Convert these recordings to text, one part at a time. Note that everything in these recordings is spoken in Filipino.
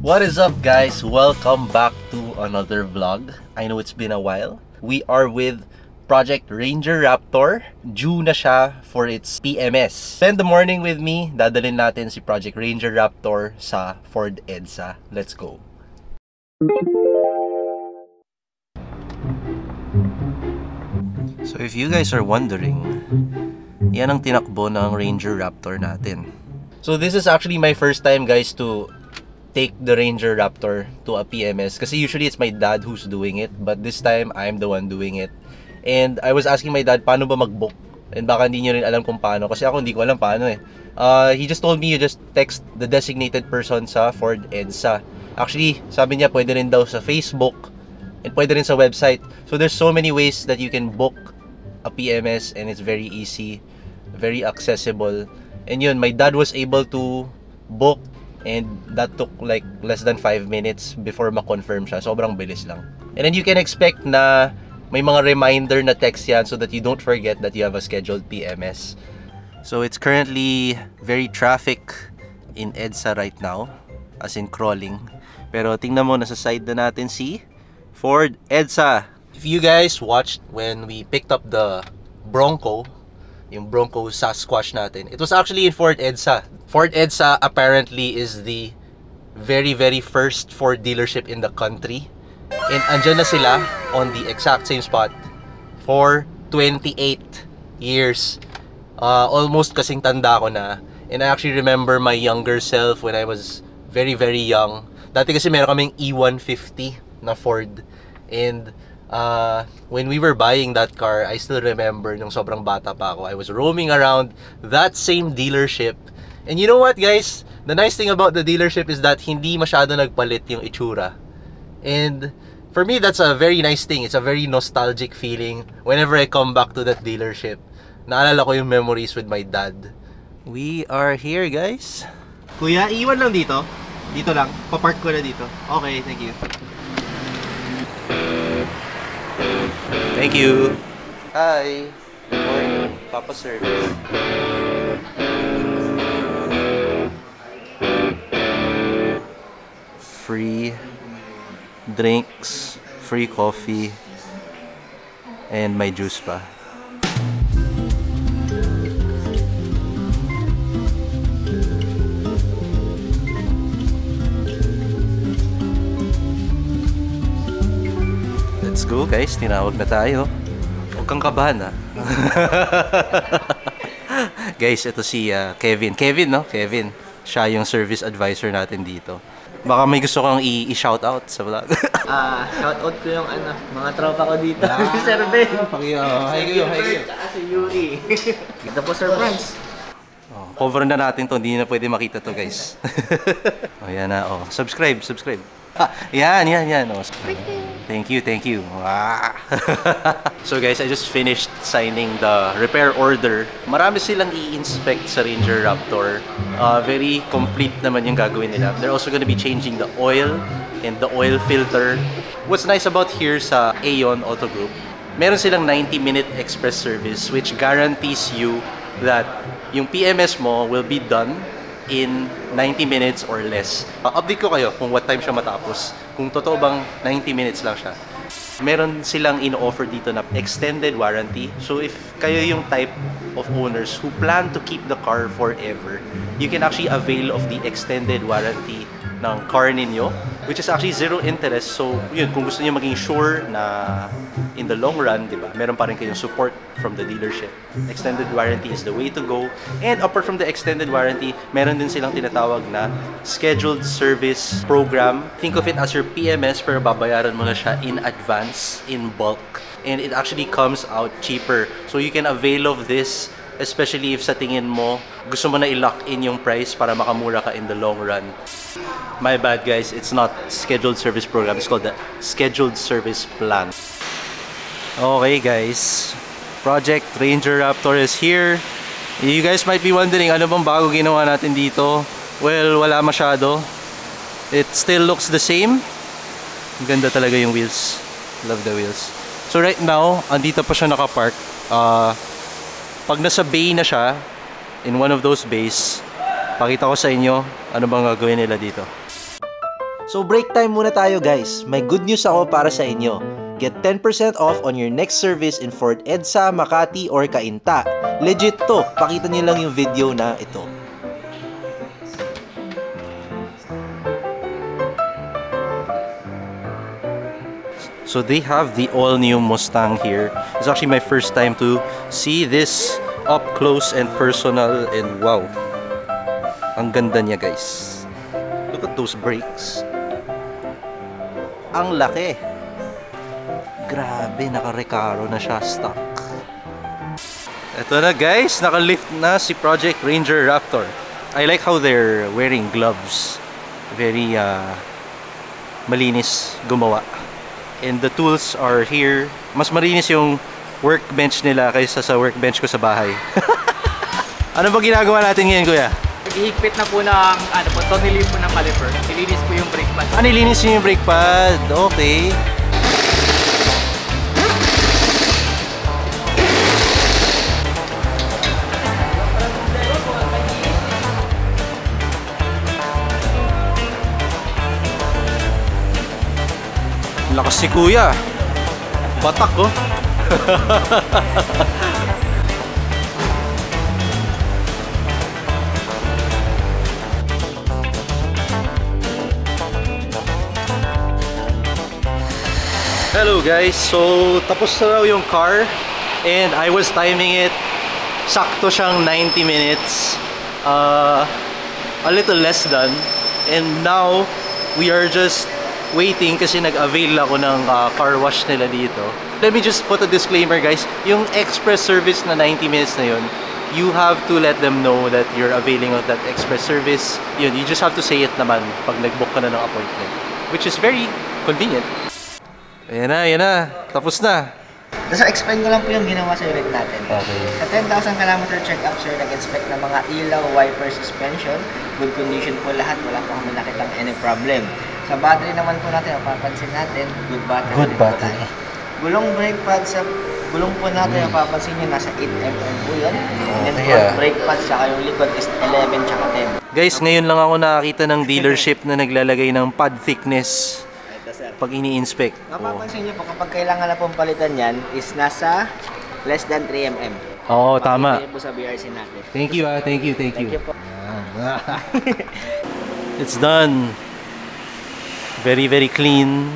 What is up, guys? Welcome back to another vlog. I know it's been a while. We are with Project Ranger Raptor. Due na siya for its PMS. Spend the morning with me. Dadalhin natin si Project Ranger Raptor sa Ford EDSA. Let's go. So if you guys are wondering, yan ang tinakbo ng Ranger Raptor natin. So this is actually my first time, guys, to take the Ranger Raptor to a PMS. Kasi usually it's my dad who's doing it, but this time I'm the one doing it. And I was asking my dad, paano ba mag-book? And baka hindi nyo rin alam kung paano, kasi ako hindi ko alam paano eh. He just told me you just text the designated person sa Ford EDSA. Actually, sabi niya pwede rin daw sa Facebook and pwede rin sa website. So there's so many ways that you can book a PMS, and it's very easy, very accessible. And yun, my dad was able to book, and that took like less than 5 minutes before ma-confirm siya. Sobrang bilis lang. And then you can expect na may mga reminder na text yan so that you don't forget that you have a scheduled PMS. So it's currently very traffic in EDSA right now, as in crawling. Pero tingnan mo, nasa side na natin si Ford EDSA. If you guys watched when we picked up the Bronco, yung Bronco Sasquatch natin, it was actually in Ford EDSA. Ford EDSA apparently is the very first Ford dealership in the country. And andyan na sila on the exact same spot for 28 years. Almost kasing tanda ko na. And I actually remember my younger self when I was very young. Dati kasi meron kaming E150 na Ford. And when we were buying that car, I still remember nung sobrang bata pa ako, I was roaming around that same dealership. And you know what, guys? The nice thing about the dealership is that hindi masyado nagpalit yung itsura. And for me, that's a very nice thing. It's a very nostalgic feeling whenever I come back to that dealership. Naalala ko yung memories with my dad. We are here, guys. Kuya, iwan lang dito. Dito lang. Papark ko na dito. Okay, thank you. Thank you. Hi. Good morning. Papa service. Free drinks, free coffee, and may juice pa. Let's go, guys, tinawag na tayo. Huwag kang kabahan, ha? Guys, ito si Kevin. Kevin, no? Kevin. Siya yung service advisor natin dito. Baka may gusto kang i-shoutout sa vlog. Shoutout ko yung mga tropa ko dito. Si Sir Ben. Hi kayo. Tsaka si Yuri. Ito po, Sir Franz. Cover na natin to, hindi na pwede makita to, guys. Yan na, subscribe. Yan. Thank you. So guys, I just finished signing the repair order. Marami silang i-inspect sa Ranger Raptor. Very complete naman yung gagawin nila. They're also gonna be changing the oil and the oil filter. What's nice about here sa Aeon Auto Group, meron silang 90-minute express service which guarantees you that yung PMS mo will be done in 90 minutes or less. Update ko kayo kung what time siya matapos. Kung totoo bang 90 minutes lang siya. Meron silang in-offer dito na extended warranty. So if kayo yung type of owners who plan to keep the car forever, you can actually avail of the extended warranty ng car ninyo, which is actually zero interest. So yun, kung gusto niyo maging sure na in the long run, di ba, meron pa rin kayong support from the dealership. Extended warranty is the way to go. And apart from the extended warranty, meron din silang tinatawag na scheduled service program. Think of it as your PMS, pero babayaran mo na siya in advance, in bulk. And it actually comes out cheaper. So you can avail of this, especially if sa tingin mo, gusto mo na i-lock in yung price para makamura ka in the long run. My bad, guys, it's not scheduled service program, it's called the scheduled service plan. Okay, guys, Project Ranger Raptor is here. You guys might be wondering, ano bang bago ginawa natin dito? Well, wala masyado. It still looks the same. Ganda talaga yung wheels. Love the wheels. So right now, andito pa siya nakapark. Pag nasa bay na siya, in one of those bays, pakita ko sa inyo ano bang gagawin nila dito. So break time muna tayo guys. May good news ako para sa inyo. Get 10% off on your next service in Ford EDSA, Makati, or Cainta. Legit to. Pakita niyo lang yung video na ito. So they have the all-new Mustang here. It's actually my first time to see this up close and personal, and wow. Ang ganda niya guys. Look at those brakes. Ang laki. Grabe, naka-Recaro na siya, stock. Ito na guys, naka-lift na si Project Ranger Raptor. I like how they're wearing gloves. Very malinis gumawa. And the tools are here. Mas malinis yung workbench nila kaysa sa workbench ko sa bahay. Ano ba ginagawa natin ngayon, kuya? Ihigpit na po ng, tonilin po ng caliper. Nilinis po yung brake pad. Nilinis yung brake pad. Okay. Lakas si kuya. Batak ko. Hello guys. So tapos na raw yung car and I was timing it. Sakto siyang 90 minutes. A little less than. And now we are just waiting kasi nag-avail ako ng car wash nila dito. Let me just put a disclaimer guys. Yung express service na 90 minutes na yun, you have to let them know that you're availing of that express service. Yun, you just have to say it naman pag nag-book ka na ng appointment. Which is very convenient. Ayan na. Tapos na. So, explain ko lang po yung ginawa sa unit natin. Okay. Sa 10,000 km check-up, sir, nag-inspect ng mga ilaw, wiper, suspension. Good condition po lahat. Wala po kami nakitang any problem. Sa battery naman po natin, mapapansin natin, good battery. Good battery. Gulong brake pad sa gulong po natin, mapapansin nyo, nasa 8mm po yun. And then yeah. brake pad, tsaka yung likod is 11 tsaka 10. Guys, ngayon lang ako nakakita ng dealership na naglalagay ng pad thickness pag ini-inspect. Mapapansin nyo po, kapag kailangan na pong palitan yan, is nasa less than 3mm. Oo, tama. Pakita po sa BRC natin. Thank you. Thank you. Thank you po. It's done. Very, very clean.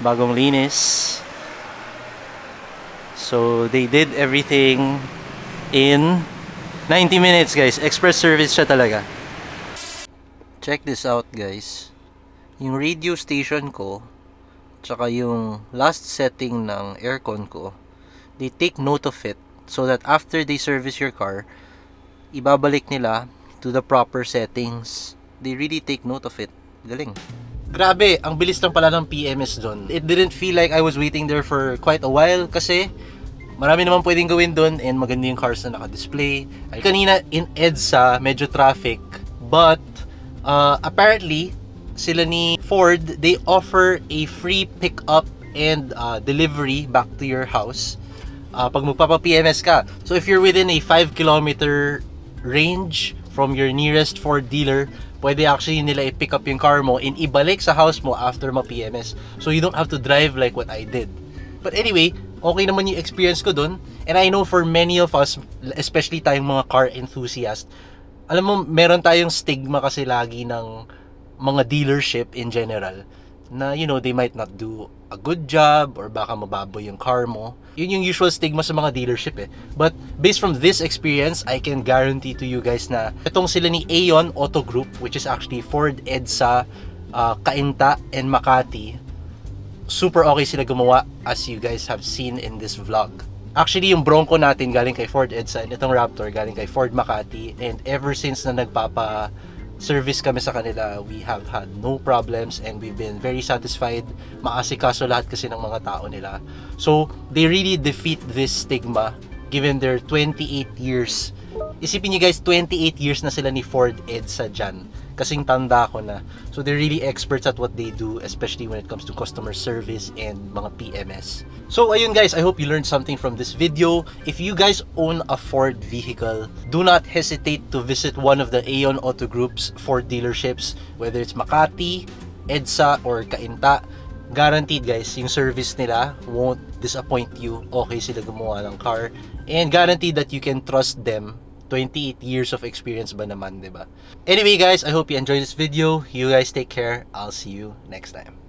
Bagong linis. So, they did everything in 90 minutes, guys. Express service siya talaga. Check this out, guys. Yung radio station ko, tsaka yung last setting ng aircon ko, they take note of it so that after they service your car, ibabalik nila to the proper settings. They really take note of it. Galing. Grabe, ang bilis lang pala ng PMS doon. It didn't feel like I was waiting there for quite a while kasi marami naman pwedeng gawin doon and maganda yung cars na naka-display. Kanina in EDSA, medyo traffic, but apparently sila ni Ford, they offer a free pickup and delivery back to your house pag magpapa-PMS ka. So if you're within a 5-kilometer range from your nearest Ford dealer, pwede actually nila i-pick up yung car mo and ibalik sa house mo after ma-PMS. So you don't have to drive like what I did. But anyway, okay naman yung experience ko dun. And I know for many of us, especially tayong mga car enthusiast, alam mo, meron tayong stigma kasi lagi ng mga dealership in general na, you know, they might not do a good job or baka mababoy yung car mo. Yun yung usual stigma sa mga dealership eh. But based from this experience, I can guarantee to you guys na itong sila ni Aeon Auto Group, which is actually Ford EDSA, Cainta, and Makati, super okay sila gumawa as you guys have seen in this vlog. Actually, yung Bronco natin galing kay Ford EDSA and itong Raptor galing kay Ford Makati, and ever since na nagpapa-service kami sa kanila, we have had no problems and we've been very satisfied. Maasikaso lahat kasi ng mga tao nila. So, they really defeat this stigma given their 28 years. Isipin niyo guys, 28 years na sila ni Ford EDSA dyan. Kasing tanda ko na. So they're really experts at what they do, especially when it comes to customer service and mga PMS. So ayun guys, I hope you learned something from this video. If you guys own a Ford vehicle, do not hesitate to visit one of the Aeon Auto Group's Ford dealerships, whether it's Makati, EDSA or Cainta, guaranteed guys, yung service nila won't disappoint you. Okay sila gumawa ng car. And guaranteed that you can trust them. 28 years of experience ba naman, diba? Anyway guys, I hope you enjoyed this video. You guys take care. I'll see you next time.